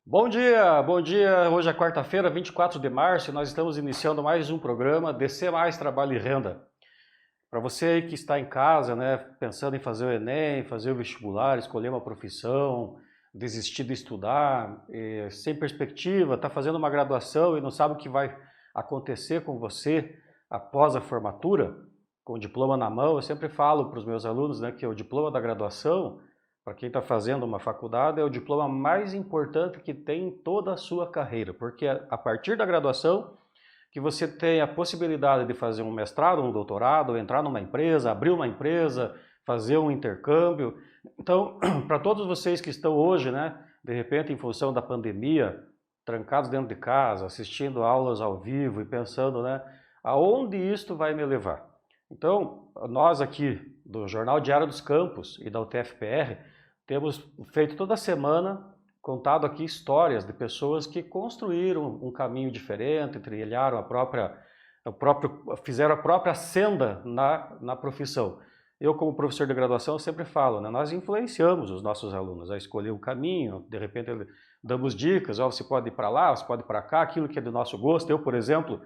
Bom dia, bom dia. Hoje é quarta-feira, 24 de março, e nós estamos iniciando mais um programa DC Mais Trabalho e Renda. Para você aí que está em casa, né, pensando em fazer o Enem, fazer o vestibular, escolher uma profissão, desistir de estudar, sem perspectiva, está fazendo uma graduação e não sabe o que vai acontecer com você após a formatura, com o diploma na mão, eu sempre falo para os meus alunos, né, que o diploma da graduação, para quem está fazendo uma faculdade, é o diploma mais importante que tem em toda a sua carreira, porque a partir da graduação que você tem a possibilidade de fazer um mestrado, um doutorado, entrar numa empresa, abrir uma empresa, fazer um intercâmbio. Então, para todos vocês que estão hoje, né, de repente em função da pandemia, trancados dentro de casa, assistindo aulas ao vivo e pensando, né, aonde isto vai me levar? Então, nós aqui do Jornal Diário dos Campos e da UTFPR temos feito toda semana, contado aqui histórias de pessoas que construíram um caminho diferente, trilharam fizeram a própria senda na profissão. Eu, como professor de graduação, sempre falo, né, nós influenciamos os nossos alunos a escolher um caminho, de repente damos dicas, ó, você pode ir para lá, você pode ir para cá, aquilo que é do nosso gosto. Eu, por exemplo,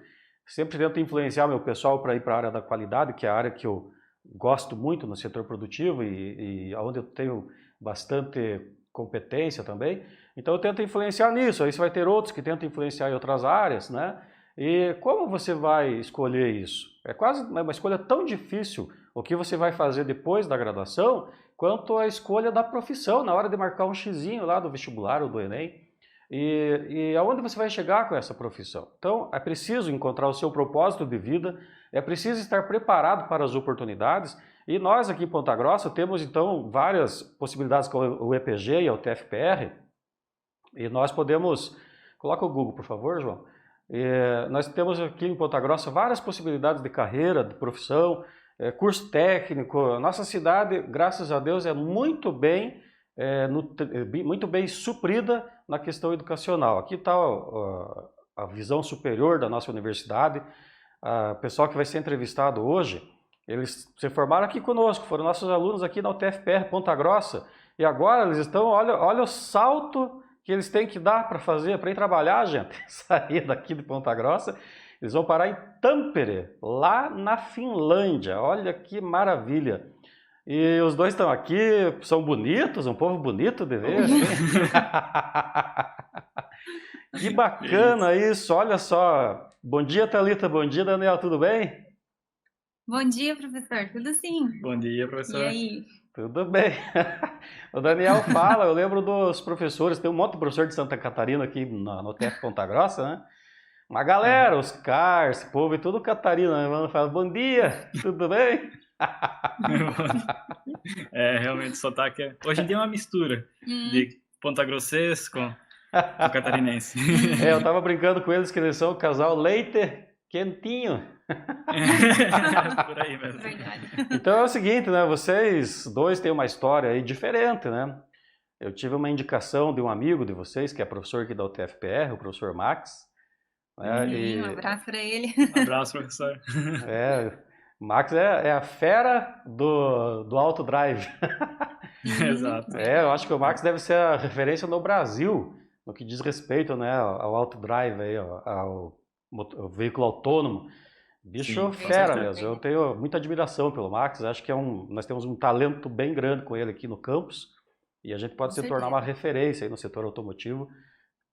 sempre tento influenciar meu pessoal para ir para a área da qualidade, que é a área que eu gosto muito no setor produtivo e onde eu tenho bastante competência também. Então eu tento influenciar nisso, aí você vai ter outros que tentam influenciar em outras áreas, né? E como você vai escolher isso? É quase uma escolha tão difícil o que você vai fazer depois da graduação, quanto a escolha da profissão, na hora de marcar um xizinho lá do vestibular ou do Enem. E aonde você vai chegar com essa profissão? Então, é preciso encontrar o seu propósito de vida, é preciso estar preparado para as oportunidades, e nós aqui em Ponta Grossa temos então várias possibilidades com o EPG e a UTFPR, e nós podemos... Coloca o Google, por favor, João. Nós temos aqui em Ponta Grossa várias possibilidades de carreira, de profissão, curso técnico. Nossa cidade, graças a Deus, é muito bem suprida na questão educacional. Aqui está a visão superior da nossa universidade. O pessoal que vai ser entrevistado hoje, eles se formaram aqui conosco, foram nossos alunos aqui na UTFPR Ponta Grossa, e agora eles estão, olha o salto que eles têm que dar para fazer, para ir trabalhar, gente, sair daqui de Ponta Grossa. Eles vão parar em Tampere, lá na Finlândia. Olha que maravilha! E os dois estão aqui, são bonitos, um povo bonito de ver. Que bacana isso, olha só. Bom dia, Thalita, bom dia, Daniel, tudo bem? Bom dia, professor, tudo sim? Bom dia, professor. E aí? Tudo bem. O Daniel fala, eu lembro dos professores, tem um monte de professor de Santa Catarina aqui no TF Ponta Grossa, né? Uma galera, os CARs, esse povo e tudo Catarina, né? Fala, bom dia, tudo bem? Realmente o sotaque hoje em dia é uma mistura de pontagrossês com catarinense. Eu tava brincando com eles que eles são o casal leite quentinho. Por aí mesmo. Verdade. Então é o seguinte, né? Vocês dois têm uma história aí diferente, né? Eu tive uma indicação de um amigo de vocês, que é professor aqui da UTFPR, o professor Max. Né? Sim, um abraço para ele. Um abraço, professor. O Max é a fera do Auto Drive. Exato. Eu acho que o Max deve ser a referência no Brasil, no que diz respeito, né, ao Auto Drive, aí, ao veículo autônomo. Bicho, Sim, fera mesmo. Eu tenho muita admiração pelo Max. Acho que nós temos um talento bem grande com ele aqui no campus, e a gente pode se tornar uma referência aí no setor automotivo,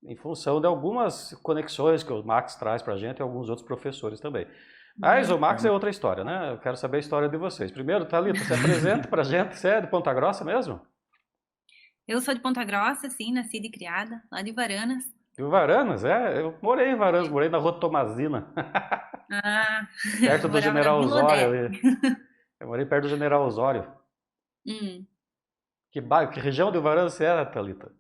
em função de algumas conexões que o Max traz para a gente e alguns outros professores também. Mas o Max é outra história, né? Eu quero saber a história de vocês. Primeiro, Thalita, se apresenta para a gente. Você é de Ponta Grossa mesmo? Eu sou de Ponta Grossa, sim, nascida e criada, lá de Varanas. De Varanas, eu morei em Varanas, morei na Rua Tomazina. Ah, Perto do morava General na Vila Osório Odete. ali. Eu morei perto do General Osório. Que região de Varanas você era, Thalita?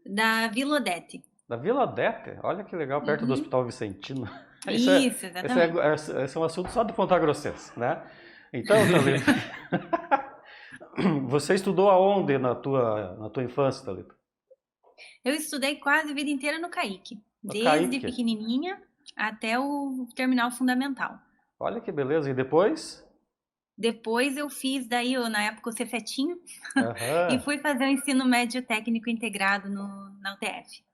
Da Vila Odete. Da Vila Odete? Olha que legal, perto do Hospital Vicentino. Isso, exatamente. Esse é um assunto só do Ponta Grossense, né? Então, Thalita, você estudou aonde na tua infância, Thalita? Eu estudei quase a vida inteira no CAIC, No desde CAIC. pequenininha até o terminal fundamental. Olha que beleza. E depois? Depois eu fiz daí, na época, o Cefetinho e Aham. fui fazer o ensino médio técnico integrado na UTF.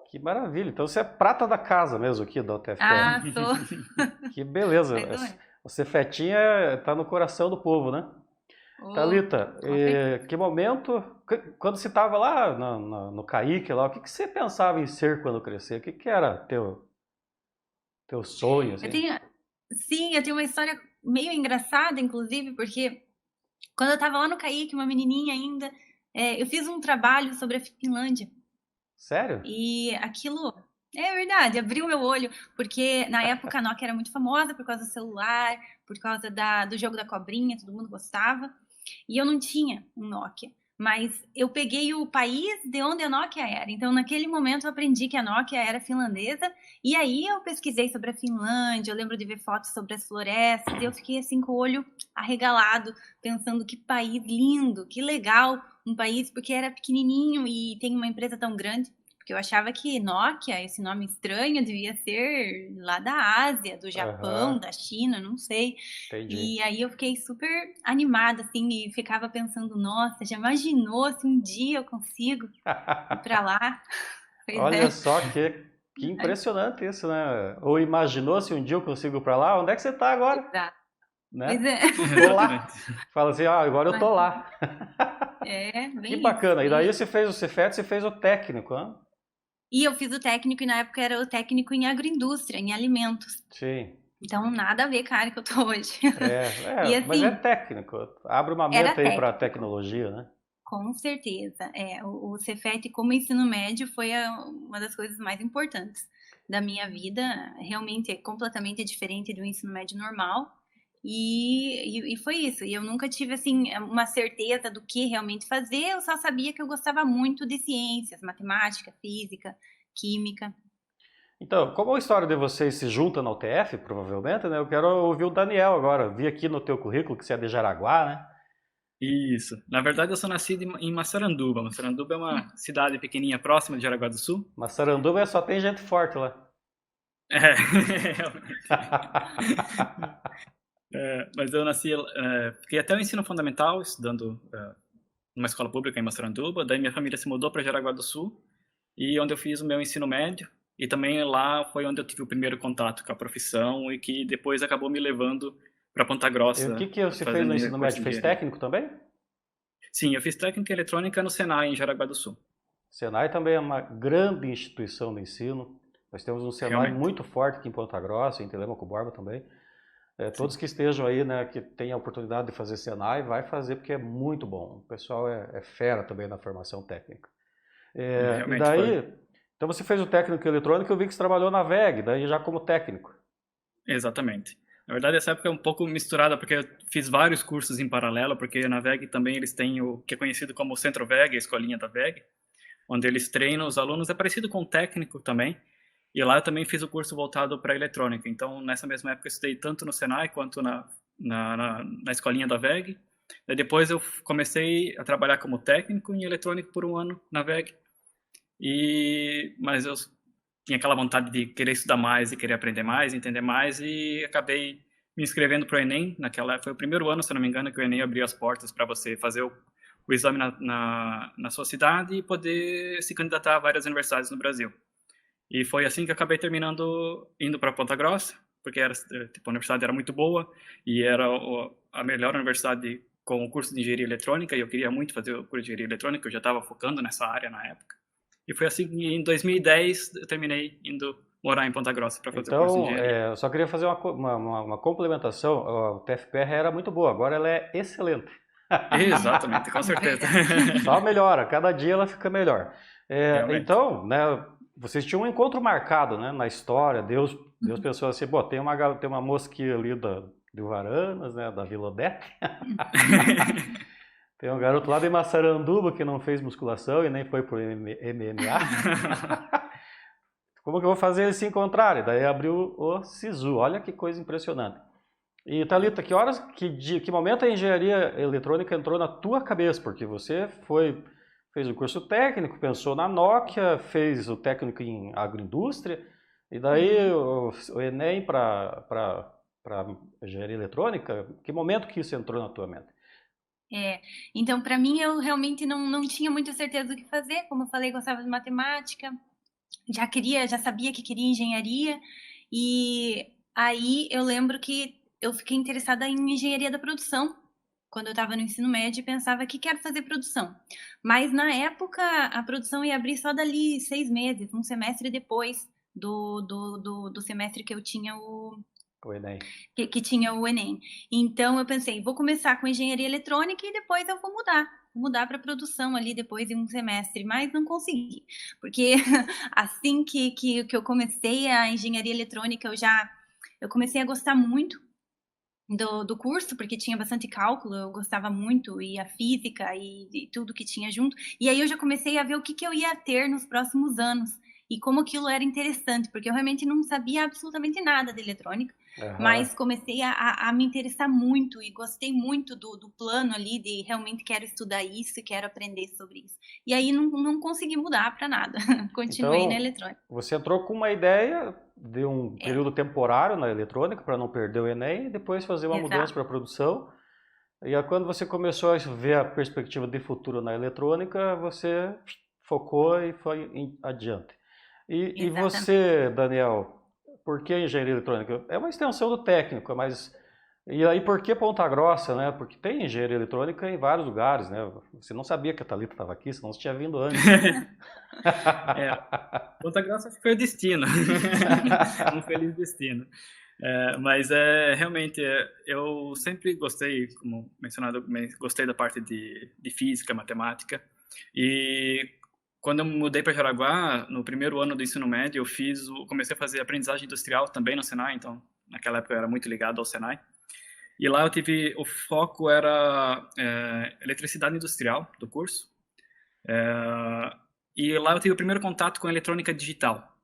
Que maravilha. Então você é prata da casa mesmo aqui da UTFPR. Ah, sou. Que beleza. Mais ou menos. Você fetinha tá no coração do povo, né? Oh, Thalita, com certeza. que momento, quando você estava lá no CAIC, lá, o que você pensava em ser quando crescer? O que era teu sonho, Eu assim? tenho, sim, eu tenho uma história meio engraçada, inclusive, porque quando eu estava lá no CAIC, uma menininha ainda, eu fiz um trabalho sobre a Finlândia. Sério? E aquilo, é verdade, abriu meu olho, porque na época a Nokia era muito famosa por causa do celular, por causa do jogo da cobrinha, todo mundo gostava. E eu não tinha um Nokia, mas eu peguei o país de onde a Nokia era. Então, naquele momento, eu aprendi que a Nokia era finlandesa. E aí eu pesquisei sobre a Finlândia, eu lembro de ver fotos sobre as florestas, e eu fiquei assim com o olho arregalado, pensando que país lindo, que legal um país, porque era pequenininho e tem uma empresa tão grande. Porque eu achava que Nokia, esse nome estranho, devia ser lá da Ásia, do Japão, Aham, da China, não sei. entendi. E aí eu fiquei super animada, assim, e ficava pensando, nossa, já imaginou se um dia eu consigo ir pra lá? Pois Olha é. só que impressionante isso, né? Ou imaginou se um dia eu consigo ir para lá? Onde é que você está agora? Exato. Pois Né? é. Tô lá. Exatamente. Fala assim, agora eu Mas, tô lá. Que bem isso, bacana. E bem daí isso. você fez o Cefet, você fez o técnico, né? E eu fiz o técnico, e na época era o técnico em agroindústria, em alimentos. Sim. Então, nada a ver com a área que eu tô hoje. E Mas é assim, técnico. Abre uma era mente aí para técnico. tecnologia, né? Com certeza. O Cefet como ensino médio foi uma das coisas mais importantes da minha vida. Realmente é completamente diferente do ensino médio normal. E foi isso. E eu nunca tive assim uma certeza do que realmente fazer. Eu só sabia que eu gostava muito de ciências, matemática, física, química. Então, como a história de vocês se junta na UTF, provavelmente, né? Eu quero ouvir o Daniel agora. Vi aqui no teu currículo que você é de Jaraguá, né? Isso. Na verdade, eu sou nascido em Massaranduba. Massaranduba é uma cidade pequenininha próxima de Jaraguá do Sul. Massaranduba só tem gente forte lá. É, realmente. Mas eu nasci, fiquei até o ensino fundamental estudando numa escola pública em Massaranduba. Daí minha família se mudou para Jaraguá do Sul e onde eu fiz o meu ensino médio. E também lá foi onde eu tive o primeiro contato com a profissão e que depois acabou me levando para Ponta E o Grossa, que você fez no fazendo ensino curso médio? de Fez engenharia. técnico também? Sim, eu fiz técnica em eletrônica no Senai, em Jaraguá do Sul. Senai também é uma grande instituição de ensino. Nós temos um Senai Realmente. muito forte aqui em Ponta Grossa, em Telêmaco Borba também. Todos Sim, que estejam aí, né, que tenham a oportunidade de fazer Senai, vai fazer porque é muito bom. O pessoal é fera também na formação técnica. E realmente foi. daí, então você fez o técnico em eletrônica, eu vi que você trabalhou na VEG, daí já como técnico. Exatamente. Na verdade, essa época é um pouco misturada, porque eu fiz vários cursos em paralelo, porque na VEG também eles têm o que é conhecido como Centro VEG, a escolinha da VEG, onde eles treinam os alunos, é parecido com o técnico também, e lá eu também fiz o curso voltado para eletrônica. Então, nessa mesma época, eu estudei tanto no Senai quanto na escolinha da VEG. Daí depois eu comecei a trabalhar como técnico em eletrônica por um ano na VEG, mas eu tinha aquela vontade de querer estudar mais e querer aprender mais, entender mais, e acabei me inscrevendo para o Enem. Foi o primeiro ano, se não me engano, que o Enem abriu as portas para você fazer o exame na sua cidade e poder se candidatar a várias universidades no Brasil. E foi assim que eu acabei terminando indo para Ponta Grossa, porque a universidade era muito boa e era a melhor universidade com o curso de engenharia eletrônica, e eu queria muito fazer o curso de engenharia eletrônica, eu já estava focando nessa área na época. E foi assim que em 2010 eu terminei indo morar em Ponta Grossa para fazer o curso de Então, engenharia. eu só queria fazer uma complementação. O TFPR era muito boa, agora ela é excelente. Exatamente, com certeza. Só melhora, cada dia ela fica melhor. Realmente. Então, né, vocês tinham um encontro marcado, né, na história. Deus pensou assim, pô, tem uma moça aqui ali de Varanas, né, da Vila Odete. Tem um garoto lá de Massaranduba que não fez musculação e nem foi pro MMA. Como que eu vou fazer eles se encontrarem? Daí abriu o Sisu. Olha que coisa impressionante. E Thalita, que momento a engenharia eletrônica entrou na tua cabeça? Porque você foi fez o curso técnico, pensou na Nokia, fez o técnico em agroindústria, e daí o Enem para engenharia eletrônica, que momento que isso entrou na tua mente? Então, para mim, eu realmente não tinha muita certeza do que fazer. Como eu falei, gostava de matemática, já sabia que queria engenharia, e aí eu lembro que eu fiquei interessada em engenharia da produção, quando eu estava no ensino médio e pensava que quero fazer produção. Mas na época, a produção ia abrir só dali 6 meses, um semestre depois do semestre que eu tinha O Enem. que tinha o Enem. Então eu pensei, vou começar com engenharia eletrônica e depois eu vou mudar para produção ali depois de um semestre, mas não consegui, porque assim que eu comecei a engenharia eletrônica, eu comecei a gostar muito do curso, porque tinha bastante cálculo, eu gostava muito, e a física e tudo que tinha junto. E aí eu já comecei a ver o que eu ia ter nos próximos anos e como aquilo era interessante, porque eu realmente não sabia absolutamente nada de eletrônica, Aham. mas comecei a me interessar muito e gostei muito do plano ali de realmente quero estudar isso e quero aprender sobre isso. E aí não consegui mudar para nada, continuei na Então, eletrônica. você entrou com uma ideia de um É, período temporário na eletrônica para não perder o Enem e depois fazer uma mudança exato. para a produção. E aí, quando você começou a ver a perspectiva de futuro na eletrônica, você focou e foi adiante. E Exatamente. você, Daniel, por que engenharia eletrônica? É uma extensão do técnico, mas e aí por que Ponta Grossa, né? Porque tem engenharia eletrônica em vários lugares, né? Você não sabia que a Thalita estava aqui, senão você tinha vindo antes. É, Ponta Grossa acho que foi o destino, um feliz destino. Mas realmente eu sempre gostei, como mencionado, gostei da parte de física, matemática. E quando eu mudei para Jaraguá, no primeiro ano do ensino médio, comecei a fazer aprendizagem industrial também no Senai, então naquela época eu era muito ligado ao Senai. E lá o foco era eletricidade industrial do curso. E lá eu tive o primeiro contato com eletrônica digital.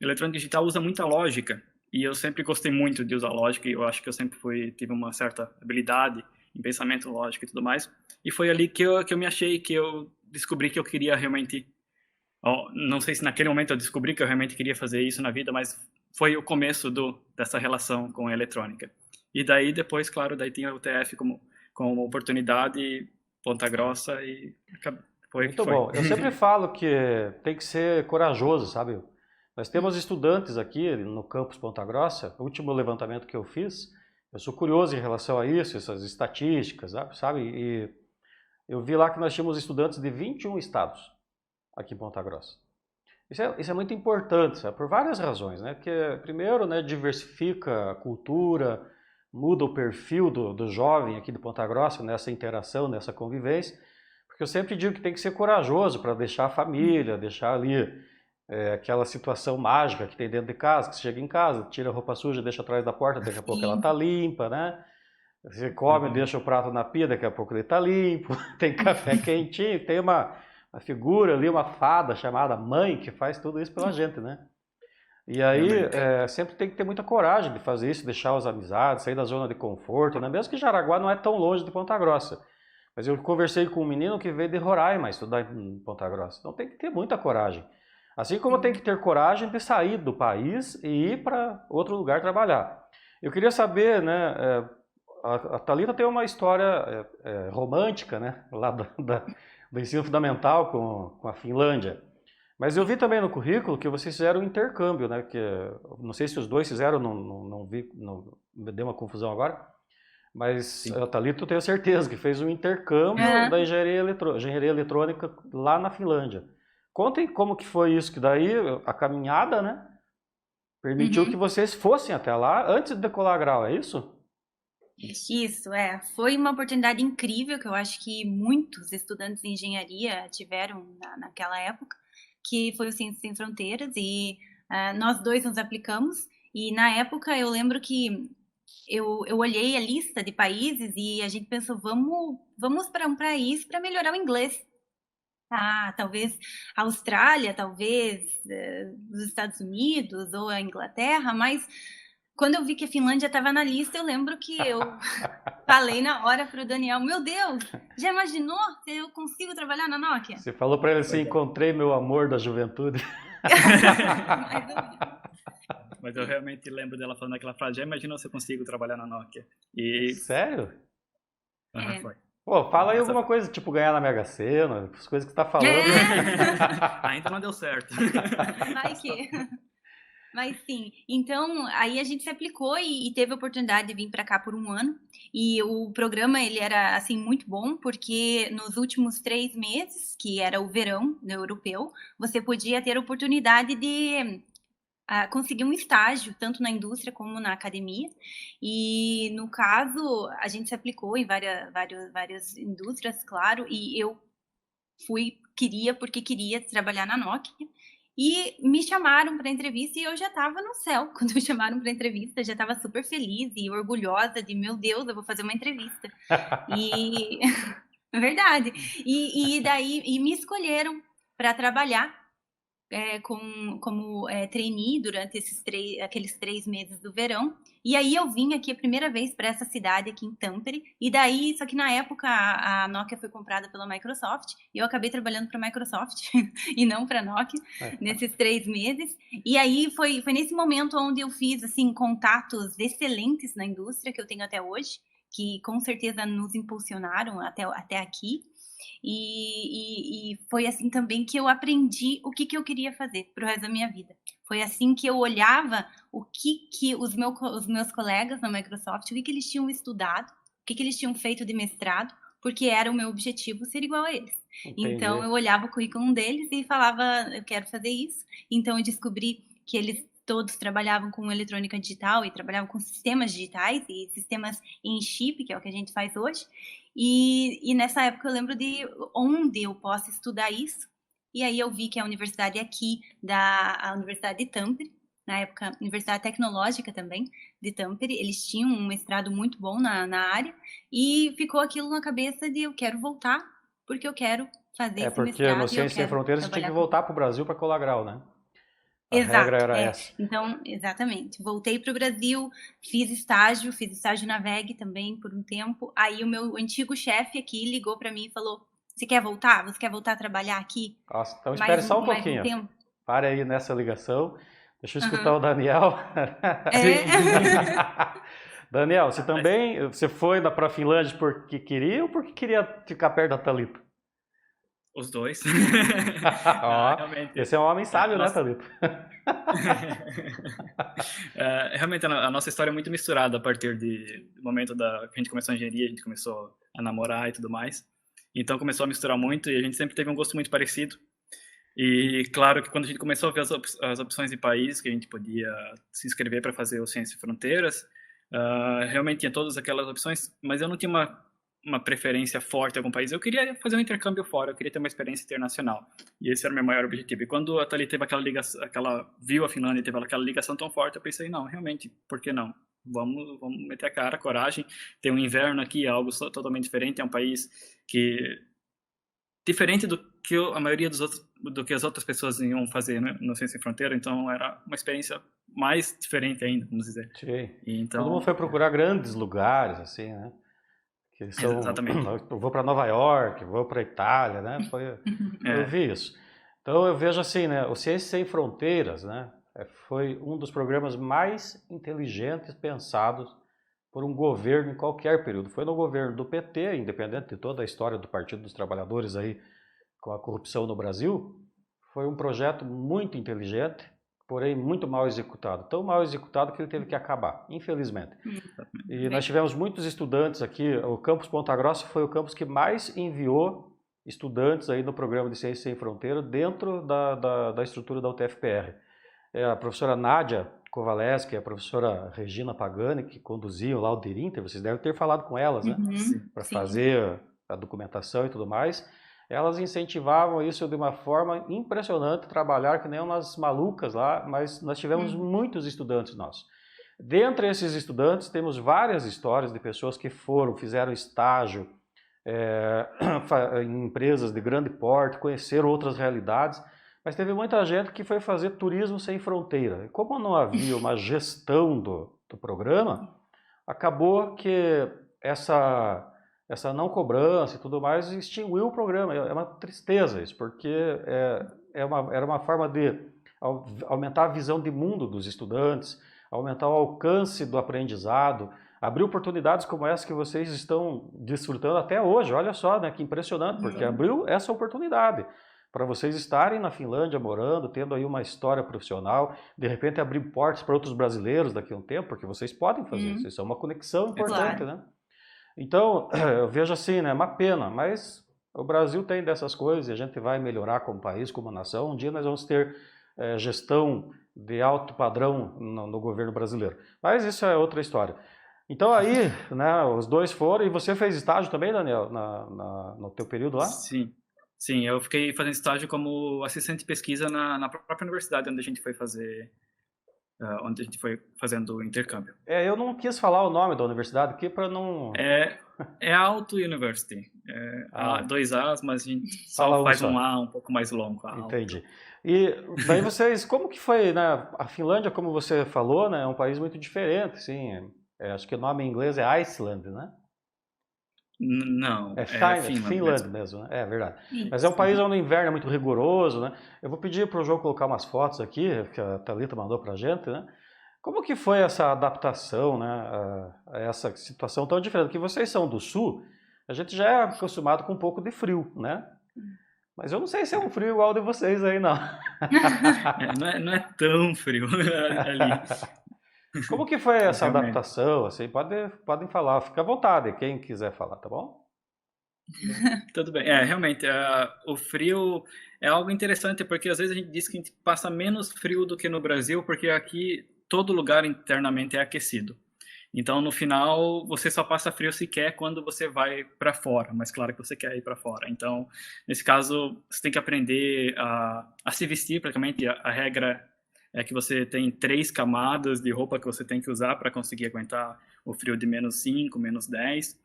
Eletrônica digital usa muita lógica, e eu sempre gostei muito de usar lógica, e eu acho que eu sempre tive uma certa habilidade em pensamento lógico e tudo mais. E foi ali que eu me achei, que eu descobri que eu queria realmente... não sei se naquele momento eu descobri que eu realmente queria fazer isso na vida, mas foi o começo dessa relação com a eletrônica. E daí, depois, claro, daí tinha o TF como oportunidade, Ponta Grossa, e foi o que Muito foi. bom. Eu sempre falo que tem que ser corajoso, sabe? Nós temos estudantes aqui no campus Ponta Grossa, o último levantamento que eu fiz, eu sou curioso em relação a isso, essas estatísticas, sabe? E eu vi lá que nós tínhamos estudantes de 21 estados aqui em Ponta Grossa. Isso é muito importante, sabe? Por várias razões, né? Porque, primeiro, né, diversifica a cultura, muda o perfil do jovem aqui de Ponta Grossa nessa interação, nessa convivência. Porque eu sempre digo que tem que ser corajoso para deixar a família, deixar ali aquela situação mágica que tem dentro de casa, que você chega em casa, tira a roupa suja, deixa atrás da porta, daqui a pouco ela Sim. tá limpa, né? Você come, deixa o prato na pia, daqui a pouco ele tá limpo, tem café quentinho, tem uma figura ali, uma fada chamada mãe que faz tudo isso pela gente, né? E aí Realmente. sempre tem que ter muita coragem de fazer isso, deixar as amizades, sair da zona de conforto, né? Mesmo que Jaraguá não é tão longe de Ponta Grossa. Mas eu conversei com um menino que veio de Roraima estudar em Ponta Grossa. Então tem que ter muita coragem. Assim como tem que ter coragem de sair do país e ir para outro lugar trabalhar. Eu queria saber, né? A Thalita tem uma história romântica, né? Lá do ensino fundamental com a Finlândia. Mas eu vi também no currículo que vocês fizeram um intercâmbio, né? Que, não sei se os dois fizeram, não vi, me deu uma confusão agora. Mas Sim. a Thalita eu tenho certeza que fez um intercâmbio da engenharia eletrônica lá na Finlândia. Contem como que foi isso, que daí a caminhada, né, permitiu que Uhum. vocês fossem até lá antes de decolar a grau, é isso? Isso, foi uma oportunidade incrível que eu acho que muitos estudantes de engenharia tiveram naquela época, que foi o Ciências Sem Fronteiras, e nós dois nos aplicamos, e na época eu lembro que eu olhei a lista de países e a gente pensou, vamos para um país para melhorar o inglês. Talvez a Austrália, talvez os Estados Unidos ou a Inglaterra, mas quando eu vi que a Finlândia estava na lista, eu lembro que eu falei na hora para o Daniel, meu Deus, já imaginou se eu consigo trabalhar na Nokia? Você falou para ele assim, encontrei meu amor da juventude. Mais ou menos. Mas eu realmente lembro dela falando aquela frase, já imaginou se eu consigo trabalhar na Nokia? E Sério? É. foi. Pô, fala aí alguma coisa, tipo ganhar na Mega Sena, as coisas que você tá falando. Ainda não deu certo. Vai que... Mas sim, então aí a gente se aplicou e teve a oportunidade de vir para cá por um ano. E o programa ele era assim muito bom porque nos últimos 3 meses, que era o verão europeu, você podia ter a oportunidade de conseguir um estágio tanto na indústria como na academia. E no caso a gente se aplicou em várias indústrias, claro. E eu porque queria trabalhar na Nokia. E me chamaram para entrevista e eu já estava no céu quando me chamaram para entrevista, já estava super feliz e orgulhosa de, meu Deus, eu vou fazer uma entrevista. E é verdade. E daí me escolheram para trabalhar como trainee durante aqueles 3 meses do verão. E aí eu vim aqui a primeira vez para essa cidade aqui em Tampere. E daí, só que na época a Nokia foi comprada pela Microsoft e eu acabei trabalhando para a Microsoft e não para a Nokia nesses 3 meses. E aí foi nesse momento onde eu fiz assim contatos excelentes na indústria que eu tenho até hoje, que com certeza nos impulsionaram até aqui. E foi assim também que eu aprendi o que eu queria fazer pro resto da minha vida. Foi assim que eu olhava o que os meus colegas na Microsoft, o que eles tinham estudado, o que eles tinham feito de mestrado, porque era o meu objetivo ser igual a eles. Entendi. Então eu olhava o currículo deles e falava, eu quero fazer isso. Então eu descobri que eles todos trabalhavam com eletrônica digital e trabalhavam com sistemas digitais e sistemas em chip, que é o que a gente faz hoje. E nessa época eu lembro de onde eu posso estudar isso. E aí eu vi que a universidade aqui, a Universidade de Tampere, na época, Universidade Tecnológica também, de Tampere, eles tinham um mestrado muito bom na área. E ficou aquilo na cabeça de eu quero voltar, porque eu quero fazer esse porque mestrado. no Ciências Sem Fronteiras você tinha que voltar para o Brasil para colar grau, né? A regra era essa. Então, exatamente. Voltei para o Brasil, fiz estágio na VEG também por um tempo. Aí o meu antigo chefe aqui ligou para mim e falou, você quer voltar? Você quer voltar a trabalhar aqui? Nossa, então espere só um pouquinho. Pare aí nessa ligação. Deixa eu escutar o Daniel. Daniel, você foi para a Finlândia porque queria ou porque queria ficar perto da Thalita? Os dois. Esse é um homem sábio, né, Thalita? Realmente a nossa história é muito misturada a partir do momento que a gente começou a engenharia, a gente começou a namorar e tudo mais. Então começou a misturar muito e a gente sempre teve um gosto muito parecido. E claro que quando a gente começou a ver as opções de país que a gente podia se inscrever para fazer o Ciências e Fronteiras, realmente tinha todas aquelas opções, mas eu não tinha uma preferência forte em algum país. Eu queria fazer um intercâmbio fora, eu queria ter uma experiência internacional. E esse era o meu maior objetivo. E quando a Thalita teve aquela ligação, viu a Finlândia e teve aquela ligação tão forte, eu pensei, não, realmente, por que não? Vamos meter a cara, coragem. Tem um inverno aqui, é algo totalmente diferente, é um país que diferente do que a maioria do que as outras pessoas iam fazer, né, no Ciência Sem Fronteira, então era uma experiência mais diferente ainda, vamos dizer. Sim. Então, todo mundo foi procurar grandes lugares, assim, né? Que são, exatamente. Eu vou para Nova York, vou para Itália, né? Eu vi isso. Então eu vejo assim, né? O Ciências Sem Fronteiras, né? Foi um dos programas mais inteligentes pensados por um governo em qualquer período. Foi no governo do PT, independente de toda a história do Partido dos Trabalhadores aí com a corrupção no Brasil, foi um projeto muito inteligente, porém muito mal executado. Tão mal executado que ele teve que acabar, infelizmente. E nós tivemos muitos estudantes aqui, o campus Ponta Grossa foi o campus que mais enviou estudantes aí no programa de Ciências Sem Fronteira dentro da estrutura da UTFPR. A professora Nádia Kovaleski, a professora Regina Pagani, que conduziam lá o DIRINTER, vocês devem ter falado com elas, né? Para fazer a documentação e tudo mais. Elas incentivavam isso de uma forma impressionante, trabalhar que nem umas malucas lá, mas nós tivemos muitos estudantes nossos. Dentre esses estudantes, temos várias histórias de pessoas que fizeram estágio em empresas de grande porte, conheceram outras realidades, mas teve muita gente que foi fazer turismo sem fronteira. E como não havia uma gestão do programa, acabou que essa não cobrança e tudo mais extinguiu o programa. É uma tristeza isso, porque era uma forma de aumentar a visão de mundo dos estudantes, aumentar o alcance do aprendizado, abrir oportunidades como essa que vocês estão desfrutando até hoje. Olha só, né, que impressionante, porque abriu essa oportunidade para vocês estarem na Finlândia morando, tendo aí uma história profissional, de repente abrir portas para outros brasileiros daqui a um tempo, porque vocês podem fazer isso, isso é uma conexão importante, Claro. né? Então, eu vejo assim, né, uma pena, mas o Brasil tem dessas coisas e a gente vai melhorar como país, como nação. Um dia nós vamos ter gestão de alto padrão no governo brasileiro. Mas isso é outra história. Então aí, né, os dois foram, e você fez estágio também, Daniel, no teu período lá? Sim, eu fiquei fazendo estágio como assistente de pesquisa na própria universidade onde a gente foi fazendo o intercâmbio. Eu não quis falar o nome da universidade aqui para não... É a Aalto University. Dois A's, mas a gente só faz um A um pouco mais longo. Entendi. E daí vocês, como que foi, né? A Finlândia, como você falou, né, é um país muito diferente, assim. Acho que o nome em inglês é Iceland, né? Não, é Finland mesmo, né? É verdade. Isso. Mas é um país onde o inverno é muito rigoroso, né? Eu vou pedir para o João colocar umas fotos aqui, que a Thalita mandou para a gente, né? Como que foi essa adaptação, né, a essa situação tão diferente? Porque vocês são do sul, a gente já é acostumado com um pouco de frio, né? Mas eu não sei se é um frio igual ao de vocês aí, não. Não é tão frio ali. Como que foi essa adaptação? Assim, podem falar, fica à vontade, quem quiser falar, tá bom? Tudo bem. Realmente, o frio é algo interessante, porque às vezes a gente diz que a gente passa menos frio do que no Brasil, porque aqui todo lugar internamente é aquecido. Então, no final, você só passa frio se quer quando você vai para fora, mas claro que você quer ir para fora. Então, nesse caso, você tem que aprender a se vestir, praticamente. A regra é que você tem 3 camadas de roupa que você tem que usar para conseguir aguentar o frio de -5, -10.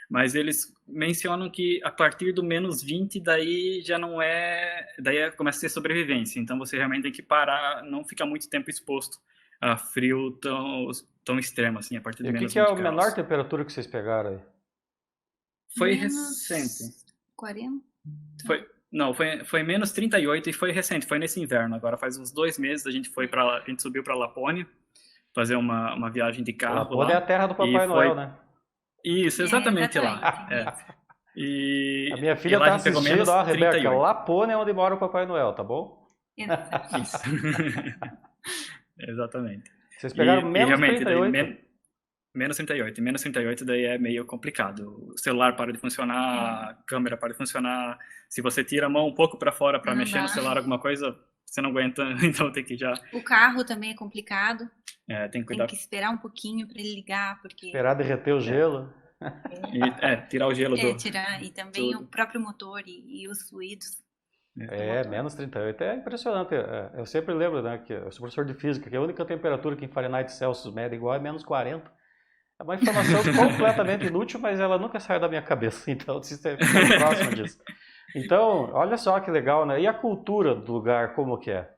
Mas eles mencionam que a partir do -20, daí já não daí começa a ser sobrevivência. Então, você realmente tem que parar, não ficar muito tempo exposto a frio tão extremo, assim, a partir de -20 graus. E o que é a menor temperatura que vocês pegaram aí? Foi recente. 40? Não, foi -38 e foi recente, foi nesse inverno. Agora faz uns 2 meses a gente subiu para Lapônia fazer uma viagem de carro. Lapônia é a terra do Papai Noel, né? Isso, exatamente lá. E a minha filha está assistindo, ó, Rebeca, Lapônia é onde mora o Papai Noel, tá bom? Isso. Exatamente. Vocês pegaram -38? -38. -38 daí é meio complicado. O celular para de funcionar, a câmera para de funcionar. Se você tira a mão um pouco para fora para mexer no celular alguma coisa, você não aguenta, então tem que já... O carro também é complicado. Tem que cuidar. Tem que esperar um pouquinho para ele ligar, porque... Esperar derreter o gelo. Tirar o gelo do... tirar, e também o próprio motor e os fluidos. -38 é impressionante. Eu sempre lembro, né, que eu sou professor de física, que a única temperatura que em Fahrenheit Celsius mede igual é -40. É uma informação completamente inútil, mas ela nunca sai da minha cabeça, então você fica próximo disso. Então, olha só que legal, né? E a cultura do lugar, como que é?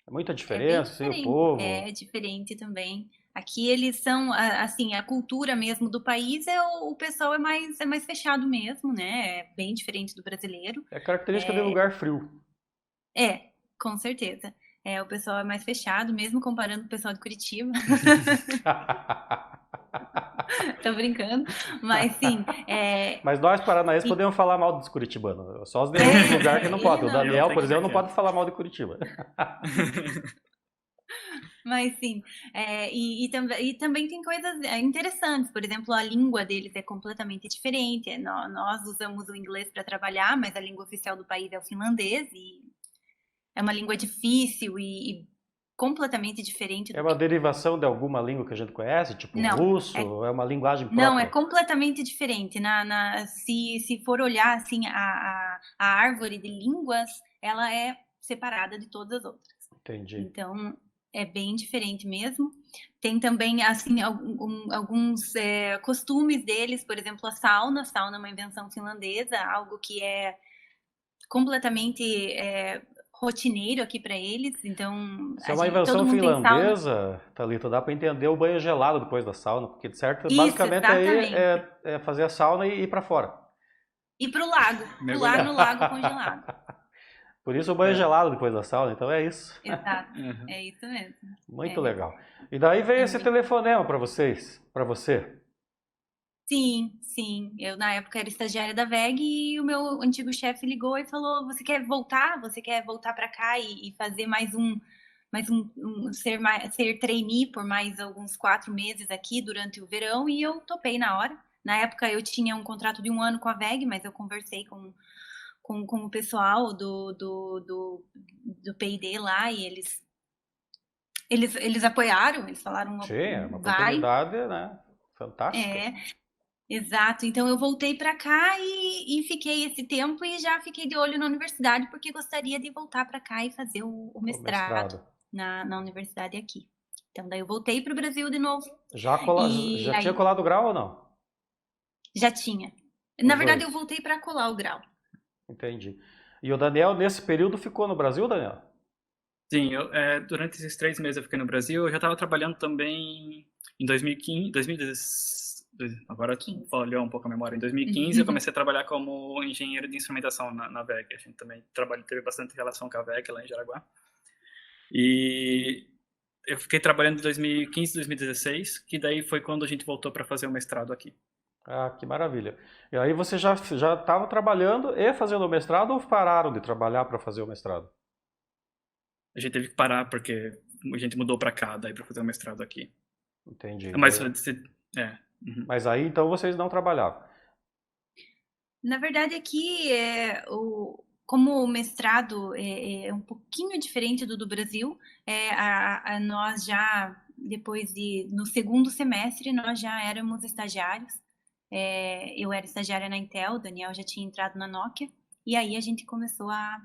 É muita diferença, assim, o povo? É diferente também. Aqui eles são, assim, a cultura mesmo do país o pessoal é mais fechado mesmo, né? É bem diferente do brasileiro. É característica de lugar frio. Com certeza. O pessoal é mais fechado, mesmo comparando com o pessoal de Curitiba. Tô brincando, mas sim. Mas nós, paranaenses, podemos falar mal dos curitibanos. Só os de outro lugar que não podem. O Daniel, por exemplo, não pode falar mal de Curitiba. Mas sim, e também tem coisas interessantes. Por exemplo, a língua deles é completamente diferente. Nós usamos o inglês para trabalhar, mas a língua oficial do país é o finlandês. E é uma língua difícil e completamente diferente. É uma derivação de alguma língua que a gente conhece, tipo russo? É uma linguagem própria? Não, é completamente diferente. Se for olhar assim, a árvore de línguas, ela é separada de todas as outras. Entendi. Então, é bem diferente mesmo. Tem também, assim, alguns costumes deles, por exemplo, a sauna. A sauna é uma invenção finlandesa, algo que é completamente rotineiro aqui para eles. Então, Se é uma invenção todo mundo tem sauna. finlandesa, Thalita, dá para entender o banho gelado depois da sauna, porque de certo, Isso, basicamente aí exatamente. é fazer a sauna e ir para fora. E pro lago, pular no Mergulhar. lago congelado. Por isso o banho É. gelado depois da sauna, então é isso. Exato, Uhum. é isso mesmo. Muito É, legal. E daí veio é esse muito. telefonema para vocês, para você. Sim, sim. Eu, na época, era estagiária da VEG e o meu antigo chefe ligou e falou: Você quer voltar? Você quer voltar para cá e fazer ser trainee por mais alguns 4 meses aqui durante o verão? E eu topei na hora. Na época, eu tinha um contrato de 1 ano com a VEG, mas eu conversei com o pessoal do P&D lá e eles apoiaram, eles falaram: Sim, é uma Vai. oportunidade, né? Fantástica. É. Exato, então eu voltei para cá e fiquei esse tempo e já fiquei de olho na universidade porque gostaria de voltar para cá e fazer o O mestrado mestrado. na universidade aqui. Então daí eu voltei para o Brasil de novo e Já tinha aí colado o grau ou não? já tinha. Na Os verdade dois. eu voltei para colar o grau. Entendi. E o Daniel, nesse período, ficou no Brasil, Daniel? Sim, durante esses 3 meses eu fiquei no Brasil. Eu já estava trabalhando também em 2015, 2016, agora 15. falhou um pouco a memória. Em 2015 eu comecei a trabalhar como engenheiro de instrumentação na VEG. A gente também teve bastante relação com a VEG lá em Jaraguá. E eu fiquei trabalhando de 2015 a 2016, que daí foi quando a gente voltou para fazer o mestrado aqui. Ah, que maravilha. E aí você já estava trabalhando e fazendo o mestrado ou pararam de trabalhar para fazer o mestrado? A gente teve que parar porque a gente mudou para cá, daí para fazer o mestrado aqui. Entendi. Mas, uhum. Mas aí então vocês não trabalhavam. Na verdade aqui como o mestrado é um pouquinho diferente do Brasil, nós já depois no segundo semestre nós já éramos estagiários. Eu era estagiária na Intel, o Daniel já tinha entrado na Nokia, e aí a gente começou a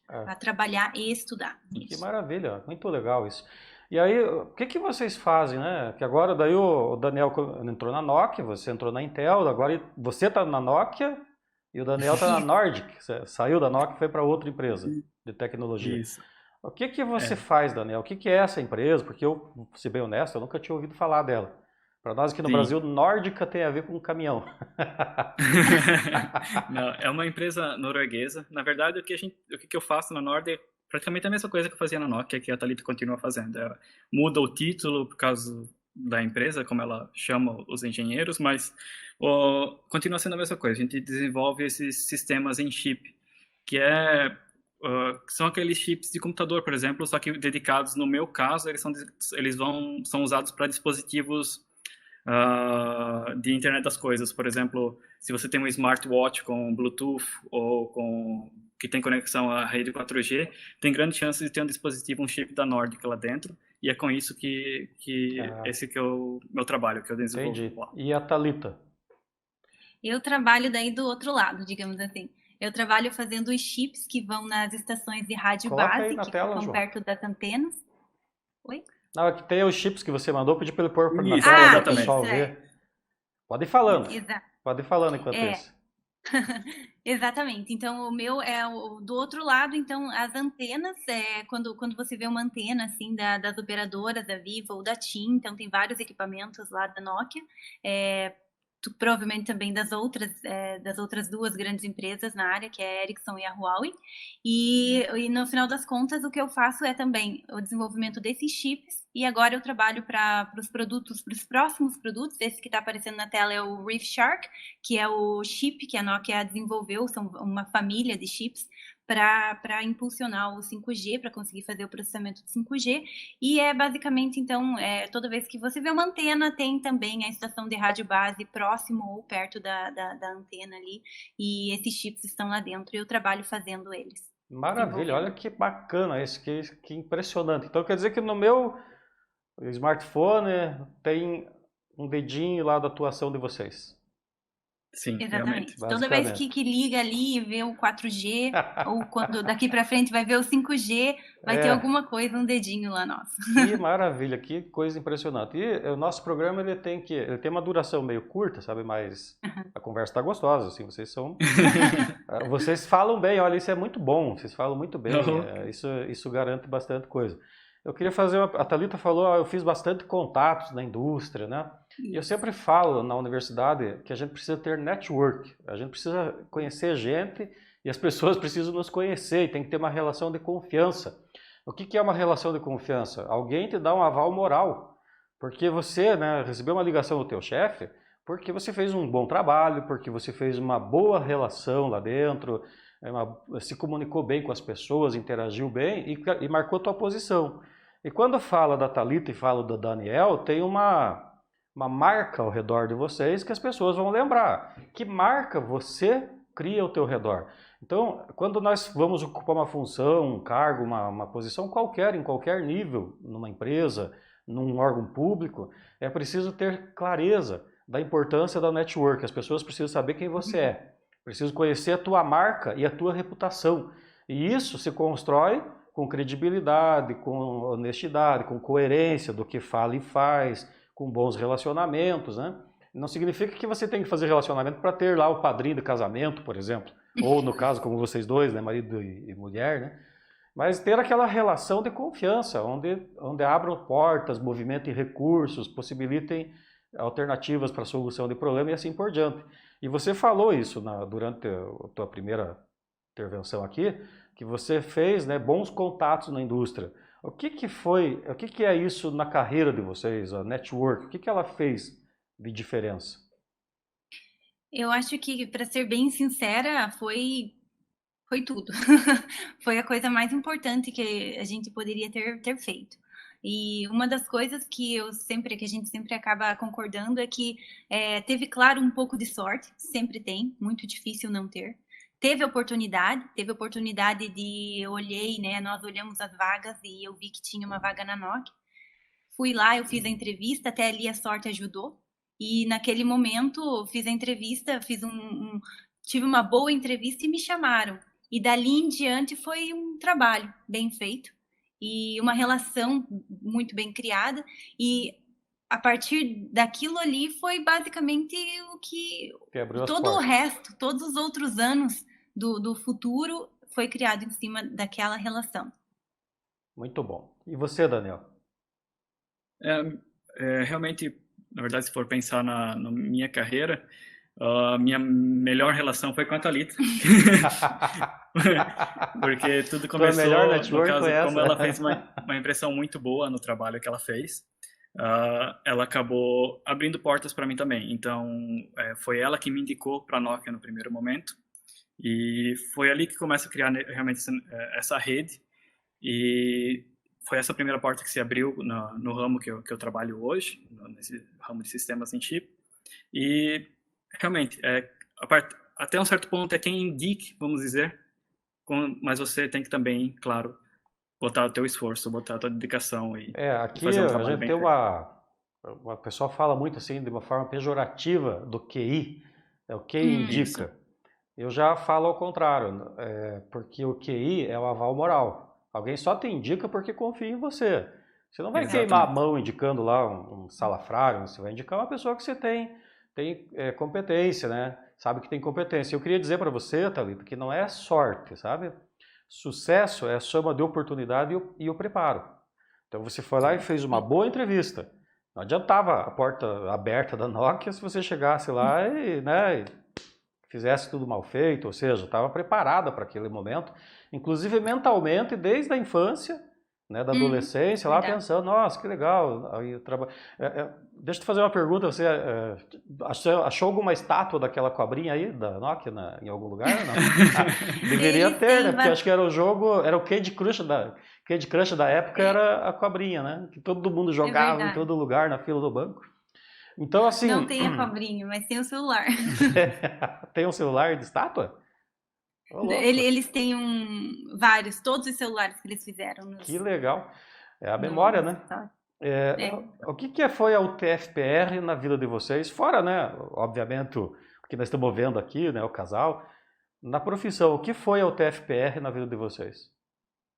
É, trabalhar e estudar. que maravilha, muito legal isso. E aí, o que que vocês fazem, né? Que agora daí o Daniel entrou na Nokia, você entrou na Intel, agora você está na Nokia e o Daniel está na Isso. Nordic. Você saiu da Nokia e foi para outra empresa de tecnologia. Isso. O que que você É. faz, Daniel? O que que é essa empresa? Porque eu, vou ser bem honesto, eu nunca tinha ouvido falar dela. Para nós aqui no Sim. Brasil, Nórdica tem a ver com caminhão. Não, é uma empresa norueguesa. Na verdade, o que eu faço na Nord é praticamente a mesma coisa que eu fazia na Nokia, que a Thalita continua fazendo. Ela muda o título por causa da empresa, como ela chama os engenheiros, mas continua sendo a mesma coisa. A gente desenvolve esses sistemas em chip, que são aqueles chips de computador, por exemplo, só que dedicados, no meu caso, são usados para dispositivos de internet das coisas. Por exemplo, se você tem um smartwatch com Bluetooth ou que tem conexão à rede 4G, tem grande chance de ter um dispositivo, um chip da Nordic lá dentro, e é com isso que Ah, esse que é o meu trabalho, que eu desenvolvo entendi. lá. E a Thalita? Eu trabalho daí do outro lado, digamos assim. Eu trabalho fazendo os chips que vão nas estações de rádio Coloca aí base, na que tela, ficam João. perto das antenas. Oi? Não, aqui tem os chips que você mandou, pedi para ele pôr na Isso, tela para o exatamente. pessoal Isso, ver. Pode ir falando. Isso. Exato. Pode ir falando enquanto É, isso. exatamente. Então, o meu é do outro lado. Então, as antenas, quando você vê uma antena assim das operadoras, da Vivo ou da TIM, então tem vários equipamentos lá da Nokia, provavelmente também das outras duas grandes empresas na área, que é a Ericsson e a Huawei. E no final das contas, o que eu faço é também o desenvolvimento desses chips. E agora eu trabalho para os produtos, para os próximos produtos. Esse que está aparecendo na tela é o Reef Shark, que é o chip que a Nokia desenvolveu, são uma família de chips para impulsionar o 5G, para conseguir fazer o processamento de 5G. E é basicamente, então, toda vez que você vê uma antena, tem também a estação de rádio base próximo ou perto da antena ali. E esses chips estão lá dentro e eu trabalho fazendo eles. Maravilha, olha que bacana isso, que impressionante. Então quer dizer que no meu smartphone tem um dedinho lá da atuação de vocês. Sim, Exatamente. realmente. Toda vez basicamente. que liga ali e vê o 4G, ou quando daqui para frente vai ver o 5G, vai ter É, alguma coisa, um dedinho lá nosso. que maravilha, que coisa impressionante. E o nosso programa ele tem uma duração meio curta, sabe? Mas a conversa está gostosa, assim, vocês falam bem, olha, isso é muito bom, vocês falam muito bem, isso garante bastante coisa. Eu queria fazer a Thalita falou, eu fiz bastante contatos na indústria, né? E eu Isso. sempre falo na universidade que a gente precisa ter network, a gente precisa conhecer gente e as pessoas precisam nos conhecer e tem que ter uma relação de confiança. O que é uma relação de confiança? Alguém te dá um aval moral, porque você, né, recebeu uma ligação do teu chefe, porque você fez um bom trabalho, porque você fez uma boa relação lá dentro, se comunicou bem com as pessoas, interagiu bem e marcou tua posição. E quando fala da Thalita e fala do Daniel, tem uma marca ao redor de vocês que as pessoas vão lembrar. Que marca você cria ao teu redor? Então, quando nós vamos ocupar uma função, um cargo, uma posição qualquer, em qualquer nível, numa empresa, num órgão público, é preciso ter clareza da importância da network. As pessoas precisam saber quem você é. Precisam conhecer a tua marca e a tua reputação. E isso se constrói com credibilidade, com honestidade, com coerência do que fala e faz, com bons relacionamentos, né? Não significa que você tem que fazer relacionamento para ter lá o padrinho de casamento, por exemplo. Ou no caso, como vocês dois, né, marido e mulher, né? Mas ter aquela relação de confiança, onde abram portas, movimentem recursos, possibilitem alternativas para a solução de problema e assim por diante. E você falou isso durante a tua primeira intervenção aqui, que você fez, né, bons contatos na indústria. O que é isso na carreira de vocês, a network? O que ela fez de diferença? Eu acho que, para ser bem sincera, foi tudo. Foi a coisa mais importante que a gente poderia ter feito. E uma das coisas que a gente sempre acaba concordando é que teve, claro, um pouco de sorte, sempre tem, muito difícil não ter. Teve oportunidade eu olhei, né? Nós olhamos as vagas e eu vi que tinha uma vaga na NOC. Fui lá, eu fiz a entrevista, até ali a sorte ajudou. E naquele momento fiz a entrevista, tive uma boa entrevista e me chamaram. E dali em diante foi um trabalho bem feito e uma relação muito bem criada. E a partir daquilo ali foi basicamente o que todo o resto, todos os outros anos do futuro foi criado em cima daquela relação. Muito bom. E você, Daniel? Realmente, na verdade, se for pensar na minha carreira, a minha melhor relação foi com a Thalita. Porque tudo começou, no caso, como ela fez uma impressão muito boa no trabalho que ela fez. Ela acabou abrindo portas para mim também. Então, foi ela que me indicou para a Nokia no primeiro momento. E foi ali que começa a criar realmente essa rede. E foi essa primeira porta que se abriu no ramo que eu trabalho hoje, nesse ramo de sistemas em chip. E, realmente, até um certo ponto é quem indique, vamos dizer, mas você tem que também, claro, botar o teu esforço, botar a tua dedicação e aqui fazer um trabalho a gente bem tem feito. uma pessoa fala muito assim, de uma forma pejorativa do QI, é o que indica. Isso. Eu já falo ao contrário, porque o QI é o aval moral. Alguém só te indica porque confia em você. Você não vai queimar a mão indicando lá um salafrário, você vai indicar uma pessoa que você tem competência, né? Sabe que tem competência. Eu queria dizer para você, Thalita, que não é sorte, sabe? Sucesso é a soma de oportunidade e o preparo. Então você foi lá e fez uma boa entrevista. Não adiantava a porta aberta da Nokia se você chegasse lá e fizesse tudo mal feito, ou seja, estava preparada para aquele momento, inclusive mentalmente, desde a infância, né, da adolescência, lá pensando, nossa, que legal. Deixa eu te fazer uma pergunta, você achou alguma estátua daquela cobrinha aí, da Nokia, em algum lugar? Não? Deveria ter, né? Porque acho que era o jogo, era o Candy Crush da época, era a cobrinha, né? Que todo mundo jogava em todo lugar, na fila do banco. Então, assim... Não tem a cobrinha, mas tem o celular. Tem um celular de estátua? Eles têm vários, todos os celulares que eles fizeram. Que legal. É a memória, né? O que foi a UTFPR na vida de vocês? Fora, né, obviamente, que nós estamos vendo aqui, né, o casal. Na profissão, o que foi a UTFPR na vida de vocês?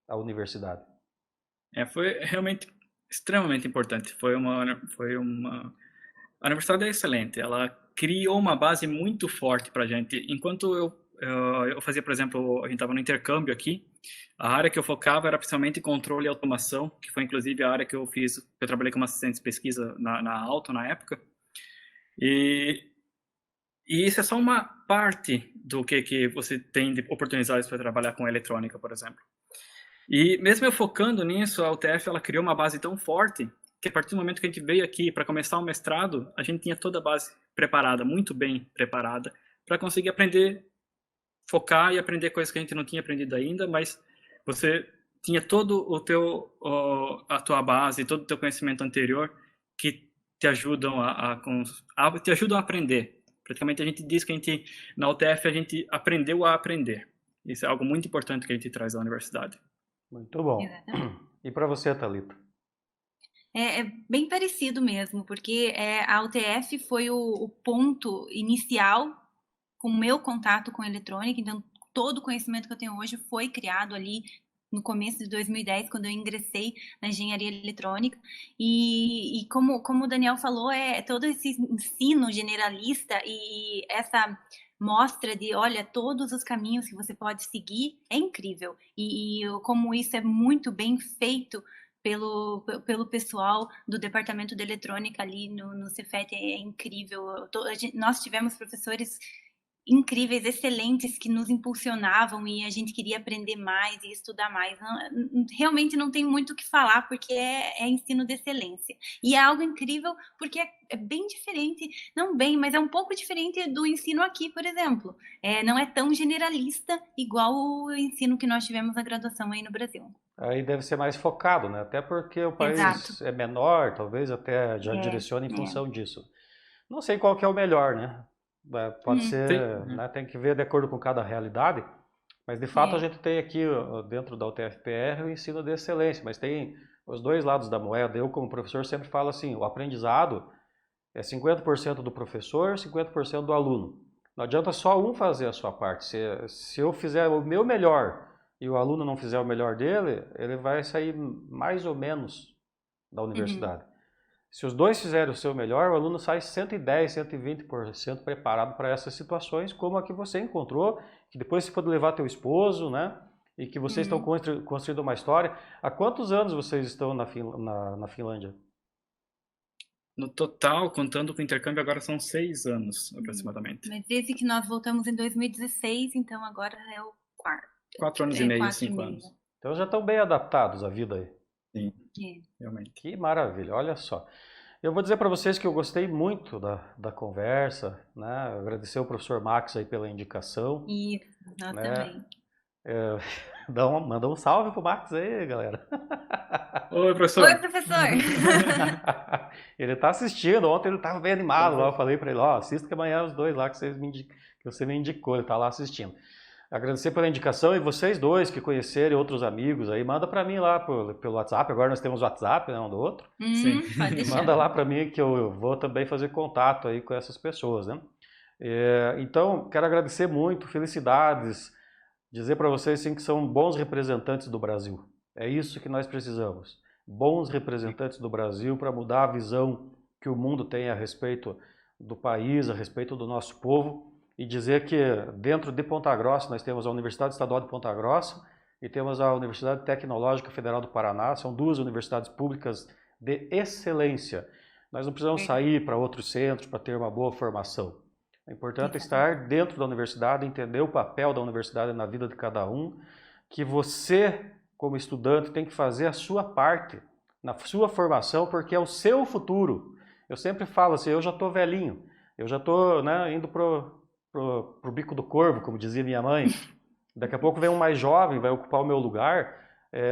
A universidade. Foi realmente extremamente importante. A universidade é excelente. Ela criou uma base muito forte para a gente. Enquanto eu fazia, por exemplo, a gente estava no intercâmbio aqui, a área que eu focava era principalmente controle e automação, que foi inclusive a área que eu trabalhei como assistente de pesquisa na Alto na época. E isso é só uma parte do que você tem de oportunidades para trabalhar com eletrônica, por exemplo. E mesmo eu focando nisso, a UTF ela criou uma base tão forte que a partir do momento que a gente veio aqui para começar o mestrado, a gente tinha toda a base preparada, muito bem preparada, para conseguir aprender, focar e aprender coisas que a gente não tinha aprendido ainda, mas você tinha todo a tua base, todo o teu conhecimento anterior que te ajudam te ajudam a aprender. Praticamente a gente diz que na UTF a gente aprendeu a aprender. Isso é algo muito importante que a gente traz da universidade. Muito bom. Exatamente. E para você, Thalita? É bem parecido mesmo, porque a UTF foi o ponto inicial com o meu contato com eletrônica, então todo o conhecimento que eu tenho hoje foi criado ali no começo de 2010, quando eu ingressei na engenharia eletrônica, e como o Daniel falou, todo esse ensino generalista e essa mostra de, olha, todos os caminhos que você pode seguir, é incrível, e como isso é muito bem feito pelo pessoal do departamento de eletrônica ali no Cefet, é incrível. Nós tivemos professores incríveis, excelentes, que nos impulsionavam e a gente queria aprender mais e estudar mais. Realmente não tem muito o que falar, porque é ensino de excelência. E é algo incrível, porque é bem diferente, não bem, mas é um pouco diferente do ensino aqui, por exemplo. Não é tão generalista igual o ensino que nós tivemos na graduação aí no Brasil. Aí deve ser mais focado, né? Até porque o país Exato. é menor, talvez até já direcione em função disso. Não sei qual que é o melhor, né? Pode ser, né? Tem que ver de acordo com cada realidade, mas de fato a gente tem aqui dentro da UTFPR o ensino de excelência, mas tem os dois lados da moeda. Eu, como professor, sempre falo assim, o aprendizado é 50% do professor, 50% do aluno. Não adianta só um fazer a sua parte. Se eu fizer o meu melhor e o aluno não fizer o melhor dele, ele vai sair mais ou menos da universidade. Se os dois fizerem o seu melhor, o aluno sai 110, 120% preparado para essas situações, como a que você encontrou, que depois você pode levar teu esposo, né? E que vocês estão construindo uma história. Há quantos anos vocês estão na Finlândia? No total, contando com o intercâmbio, agora são 6 anos, aproximadamente. Mas desde que nós voltamos em 2016, então agora é o quarto. 4 anos e meio, 5 anos. Então já estão bem adaptados à vida aí. Sim, realmente. Que maravilha, olha só. Eu vou dizer para vocês que eu gostei muito da conversa, né? Agradecer ao professor Max aí pela indicação. E nós também. Manda um salve pro Max aí, galera. Oi, professor. Oi, professor. Ele tá assistindo, ontem ele tava bem animado lá, eu falei para ele, assista que amanhã os dois lá que você me indicou, ele tá lá assistindo. Agradecer pela indicação e vocês dois que conhecerem outros amigos aí, manda para mim lá pelo WhatsApp, agora nós temos WhatsApp, né, um do outro. Sim. Pode deixar. Manda lá para mim que eu vou também fazer contato aí com essas pessoas, né? Então, quero agradecer muito, felicidades, dizer para vocês sim, que são bons representantes do Brasil. É isso que nós precisamos. Bons representantes do Brasil para mudar a visão que o mundo tem a respeito do país, a respeito do nosso povo. E dizer que dentro de Ponta Grossa nós temos a Universidade Estadual de Ponta Grossa e temos a Universidade Tecnológica Federal do Paraná. São duas universidades públicas de excelência. Nós não precisamos sair para outros centros para ter uma boa formação. É importante estar dentro da universidade, entender o papel da universidade na vida de cada um, que você, como estudante, tem que fazer a sua parte na sua formação, porque é o seu futuro. Eu sempre falo assim, eu já estou velhinho, eu já estou indo pro bico do corvo, como dizia minha mãe. Daqui a pouco vem um mais jovem, vai ocupar o meu lugar.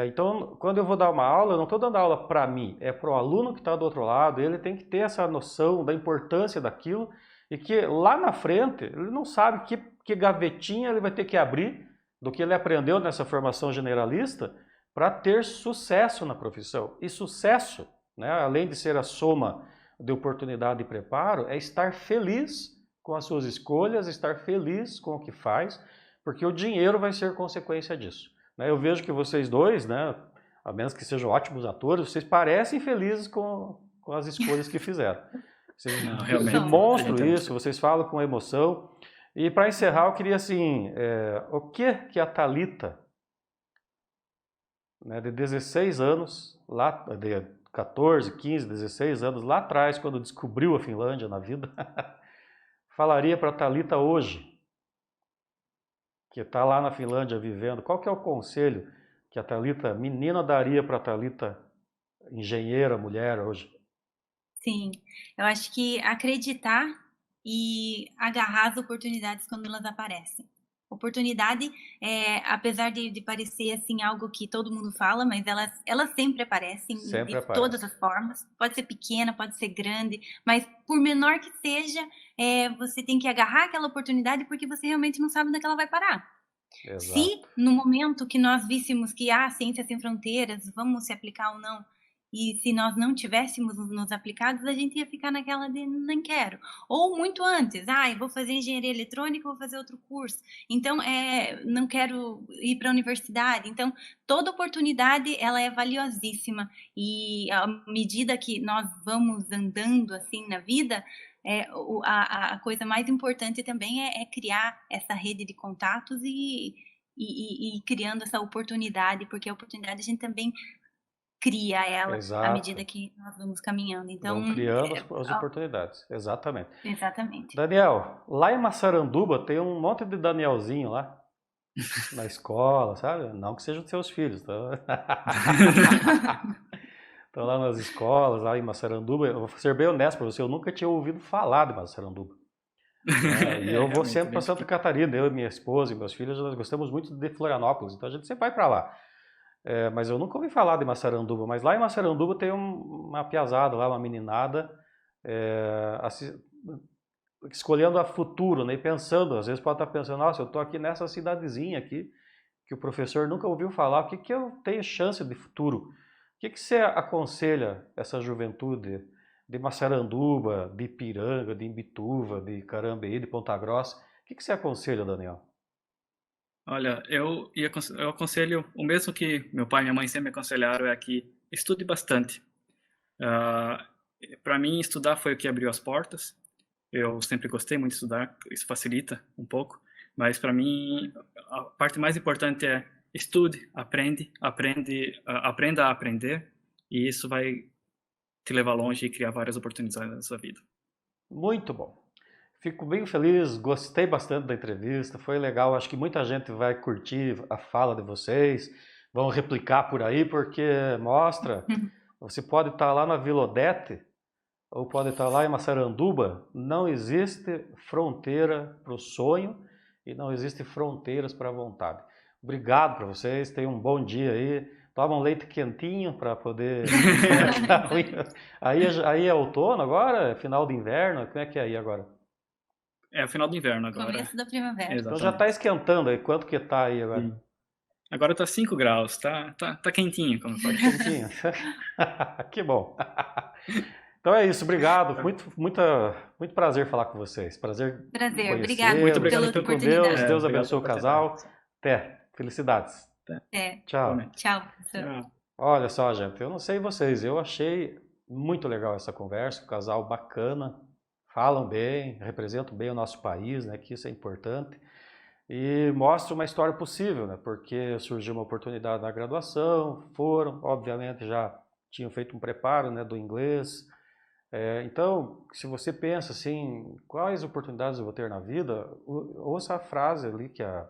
Então, quando eu vou dar uma aula, eu não estou dando aula para mim, é para o aluno que está do outro lado. Ele tem que ter essa noção da importância daquilo e que lá na frente, ele não sabe que gavetinha ele vai ter que abrir do que ele aprendeu nessa formação generalista para ter sucesso na profissão. E sucesso, né, além de ser a soma de oportunidade e preparo, é estar feliz com as suas escolhas, estar feliz com o que faz, porque o dinheiro vai ser consequência disso. Né? Eu vejo que vocês dois, né, a menos que sejam ótimos atores, vocês parecem felizes com as escolhas que fizeram. Vocês Não, realmente, demonstram a gente é isso, vocês falam com emoção. E para encerrar, eu queria assim, o que a Thalita, né, de 16 anos, lá, de 14, 15, 16 anos, lá atrás, quando descobriu a Finlândia na vida, falaria para a Thalita hoje, que está lá na Finlândia vivendo, qual que é o conselho que a Thalita, menina, daria para a Thalita, engenheira, mulher, hoje? Sim, eu acho que acreditar e agarrar as oportunidades quando elas aparecem. Oportunidade, apesar de parecer assim algo que todo mundo fala, mas elas sempre aparecem Sempre de todas aparece. as formas. Pode ser pequena, pode ser grande, mas por menor que seja, você tem que agarrar aquela oportunidade porque você realmente não sabe onde é que ela vai parar. Se Exato. no momento que nós víssemos que há ciência sem fronteiras, vamos se aplicar ou não, e se nós não tivéssemos nos aplicados, a gente ia ficar naquela de nem quero. Ou muito antes, eu vou fazer engenharia eletrônica, vou fazer outro curso. Então, não quero ir para a universidade. Então, toda oportunidade ela é valiosíssima. E à medida que nós vamos andando assim na vida, a coisa mais importante também é criar essa rede de contatos e criando essa oportunidade, porque a oportunidade a gente também cria ela à medida Exato. que nós vamos caminhando. Então, Vão criando as oportunidades. Exatamente. exatamente. Daniel, lá em Massaranduba tem um monte de Danielzinho lá, na escola, sabe? Não que sejam os seus filhos, tá? Estão lá nas escolas, lá em Massaranduba. Eu vou ser bem honesto para você, eu nunca tinha ouvido falar de Massaranduba. E eu vou realmente sempre para bem Santa Catarina, eu e minha esposa e meus filhos, nós gostamos muito de Florianópolis, então a gente sempre vai para lá. Mas eu nunca ouvi falar de Massaranduba, mas lá em Massaranduba tem uma piazada lá, uma meninada, escolhendo a futuro, né? E pensando, às vezes pode estar pensando, nossa, eu estou aqui nessa cidadezinha aqui, que o professor nunca ouviu falar, o que que eu tenho chance de futuro? O que que você aconselha essa juventude de Massaranduba, de Ipiranga, de Imbituva, de Carambeí, de Ponta Grossa? O que que você aconselha, Daniel? Olha, eu aconselho o mesmo que meu pai e minha mãe sempre me aconselharam, é que estude bastante. Para mim, estudar foi o que abriu as portas. Eu sempre gostei muito de estudar, isso facilita um pouco, mas para mim a parte mais importante é estude, aprenda a aprender, e isso vai te levar longe e criar várias oportunidades na sua vida. Muito bom. Fico bem feliz, gostei bastante da entrevista, foi legal. Acho que muita gente vai curtir a fala de vocês, vão replicar por aí, porque mostra, você pode estar lá na Vila Odete, ou pode estar lá em Massaranduba, não existe fronteira para o sonho e não existe fronteiras para a vontade. Obrigado para vocês, tenham um bom dia aí. Toma um leite quentinho para poder. Aí é outono agora? É final de inverno? Como é que é aí agora? É o final do inverno agora. Começo da primavera. Então já está Exatamente. esquentando aí. Quanto que está aí agora? Sim. Agora tá 5 graus, tá quentinho, como pode dizer. Quentinho. Que bom. Então é isso, obrigado. Muito prazer falar com vocês. Prazer Prazer, em obrigada Muito obrigado pela Fiquem com oportunidade. Deus. Deus obrigado abençoe o pela casal. oportunidade. Até. Felicidades. Tchau. Igualmente. Tchau, professor. Tchau. Olha só, gente, eu não sei vocês, eu achei muito legal essa conversa, um casal bacana, falam bem, representam bem o nosso país, né, que isso é importante, e mostra uma história possível, né, porque surgiu uma oportunidade na graduação, foram, obviamente já tinham feito um preparo, né, do inglês. Então, se você pensa assim, quais oportunidades eu vou ter na vida, ouça a frase ali que a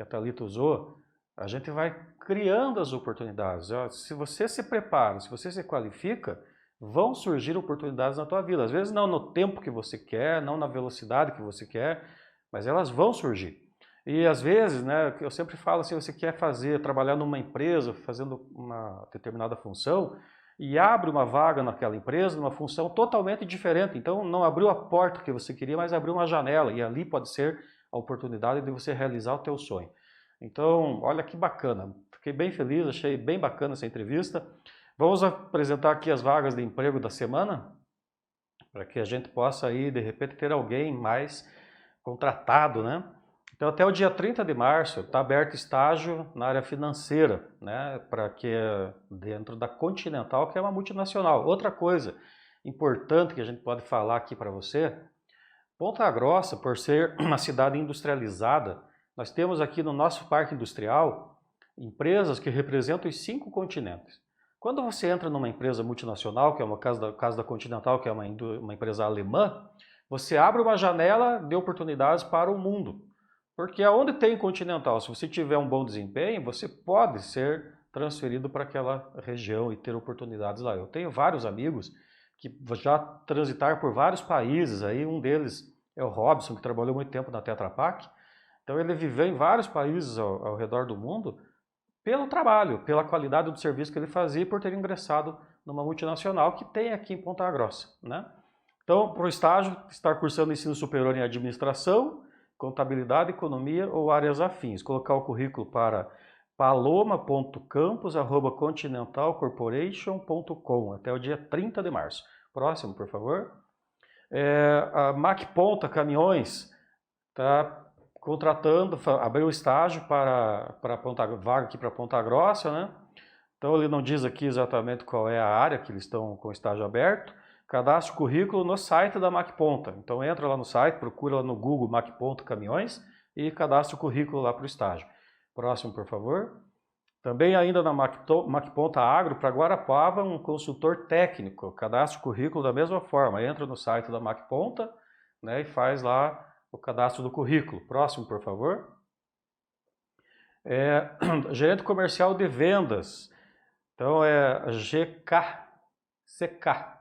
Thalita usou. A gente vai criando as oportunidades. Se você se prepara, se você se qualifica, vão surgir oportunidades na tua vida. Às vezes não no tempo que você quer, não na velocidade que você quer, mas elas vão surgir. E às vezes, né, eu sempre falo assim, você quer trabalhar numa empresa, fazendo uma determinada função, e abre uma vaga naquela empresa, numa função totalmente diferente. Então não abriu a porta que você queria, mas abriu uma janela, e ali pode ser a oportunidade de você realizar o teu sonho. Então, olha que bacana. Fiquei bem feliz, achei bem bacana essa entrevista. Vamos apresentar aqui as vagas de emprego da semana. para que a gente possa aí, de repente, ter alguém mais contratado, né? Então, até o dia 30 de março está aberto estágio na área financeira, né? Para que dentro da Continental, que é uma multinacional. Outra coisa importante que a gente pode falar aqui para você, Ponta Grossa, por ser uma cidade industrializada, nós temos aqui no nosso parque industrial empresas que representam os 5 continentes. Quando você entra numa empresa multinacional, que é o caso da Continental, que é uma empresa alemã, você abre uma janela de oportunidades para o mundo. Porque aonde tem Continental, se você tiver um bom desempenho, você pode ser transferido para aquela região e ter oportunidades lá. Eu tenho vários amigos que já transitaram por vários países, aí um deles é o Robson, que trabalhou muito tempo na Tetra Pak. Então ele viveu em vários países ao redor do mundo pelo trabalho, pela qualidade do serviço que ele fazia e por ter ingressado numa multinacional que tem aqui em Ponta Grossa, né? Então, para o estágio, estar cursando ensino superior em administração, contabilidade, economia ou áreas afins. Colocar o currículo para paloma.campos@continentalcorporation.com até o dia 30 de março. Próximo, por favor. A Mac Ponta Caminhões está contratando, abriu estágio para vaga aqui para Ponta Grossa, né? Então ele não diz aqui exatamente qual é a área que eles estão com o estágio aberto. Cadastre o currículo no site da Mac Ponta. Então entra lá no site, procura lá no Google Mac Ponta Caminhões e cadastre o currículo lá para o estágio. Próximo, por favor. Também ainda na Mac Ponta Agro, para Guarapuava, um consultor técnico. Cadastre o currículo da mesma forma. Entra no site da Mac Ponta, né, e faz lá o cadastro do currículo. Próximo, por favor. Gerente comercial de vendas. Então é CK.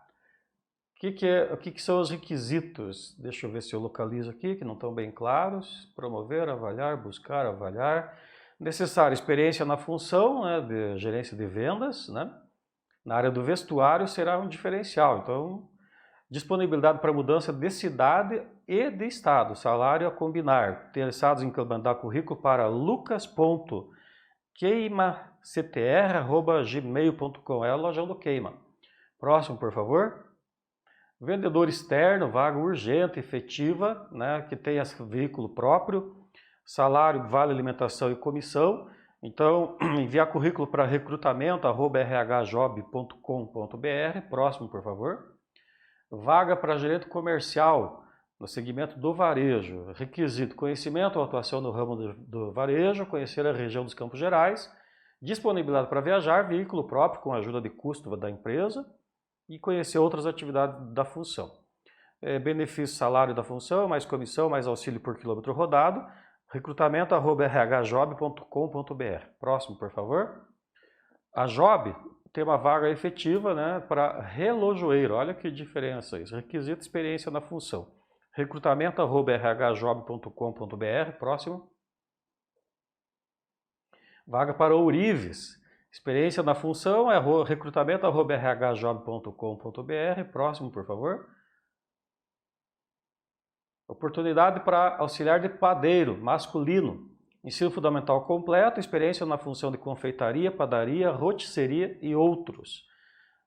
O que são os requisitos? Deixa eu ver se eu localizo aqui, que não estão bem claros. Promover, avaliar, buscar, avaliar. Necessário experiência na função, né, de gerência de vendas, né? Na área do vestuário será um diferencial. Então, disponibilidade para mudança de cidade e de estado. Salário a combinar. Interessados em mandar currículo para lucas.queimactr@gmail.com. É a lojão do Queima. Próximo, por favor. Vendedor externo, vaga urgente, efetiva, né, que tenha veículo próprio. Salário, vale alimentação e comissão. Então, enviar currículo para recrutamento@rhjob.com.br. Próximo, por favor. Vaga para gerente comercial no segmento do varejo. Requisito: conhecimento ou atuação no ramo do varejo, conhecer a região dos Campos Gerais, disponibilidade para viajar, veículo próprio com ajuda de custo da empresa e conhecer outras atividades da função. Benefício: salário da função, mais comissão, mais auxílio por quilômetro rodado. recrutamento@rhjob.com.br. Próximo, por favor. A Job tem uma vaga efetiva, né, para relojoeiro. Olha que diferença isso. Requisito: experiência na função. recrutamento@rhjob.com.br. Próximo. Vaga para ourives. Experiência na função é recrutamento@rhjob.com.br. Próximo, por favor. Oportunidade para auxiliar de padeiro, masculino. Ensino fundamental completo, experiência na função de confeitaria, padaria, rotisseria e outros.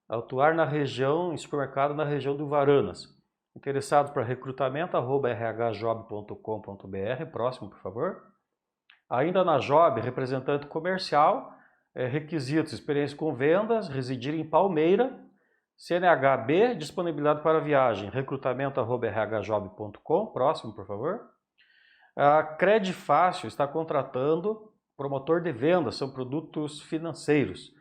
Atuar na região, em supermercado na região do Varanas. Interessados para recrutamento@rhjob.com.br. Próximo, por favor. Ainda na Job, representante comercial, requisitos: experiência com vendas, residir em Palmeira, CNHB, disponibilidade para viagem, recrutamento@rhjob.com. Próximo, por favor. A Credifácil está contratando promotor de vendas, são produtos financeiros.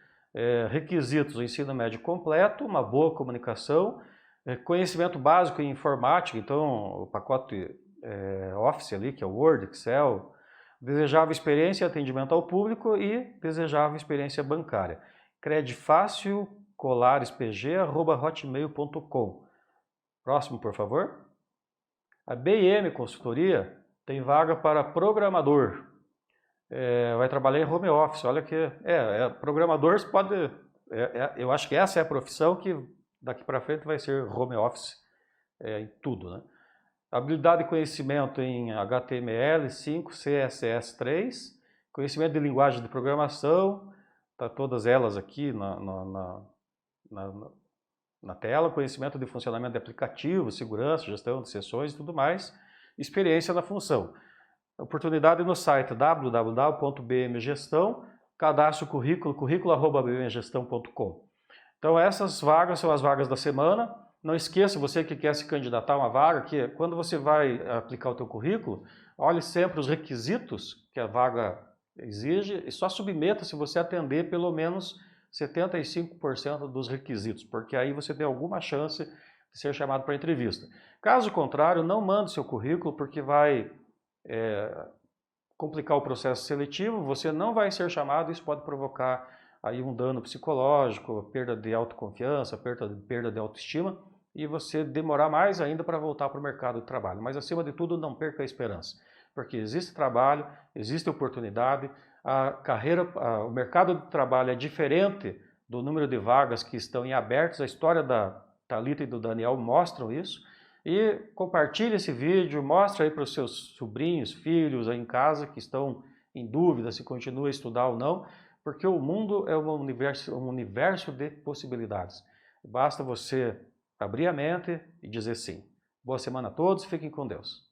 Requisitos: o ensino médio completo, uma boa comunicação, conhecimento básico em informática, então o pacote Office ali, que é o Word, Excel, desejável experiência em atendimento ao público e desejável experiência bancária. Credifácil, colarespg@hotmail.com. Próximo, por favor. A BM Consultoria tem vaga para programador. Vai trabalhar em home office. Olha que programador pode. Eu acho que essa é a profissão que daqui para frente vai ser home office em tudo, né? Habilidade e conhecimento em HTML5, CSS3, conhecimento de linguagem de programação, tá todas elas aqui na tela, conhecimento de funcionamento de aplicativos, segurança, gestão de sessões e tudo mais, experiência na função. Oportunidade no site www.bmgestão, cadastre o currículo, currículo@bmgestão.com. Então essas vagas são as vagas da semana. Não esqueça, você que quer se candidatar a uma vaga, que quando você vai aplicar o teu currículo, olhe sempre os requisitos que a vaga exige e só submeta se você atender pelo menos 75% dos requisitos, porque aí você tem alguma chance de ser chamado para entrevista. Caso contrário, não mande seu currículo, porque vai complicar o processo seletivo, você não vai ser chamado e isso pode provocar aí um dano psicológico, perda de autoconfiança, perda de autoestima, e você demorar mais ainda para voltar para o mercado de trabalho. Mas, acima de tudo, não perca a esperança, porque existe trabalho, existe oportunidade, o mercado de trabalho é diferente do número de vagas que estão em abertos. A história da Thalita e do Daniel mostram isso. E compartilhe esse vídeo, mostre aí para os seus sobrinhos, filhos aí em casa que estão em dúvida se continua a estudar ou não, porque o mundo é um universo de possibilidades. Basta você abrir a mente e dizer sim. Boa semana a todos, fiquem com Deus.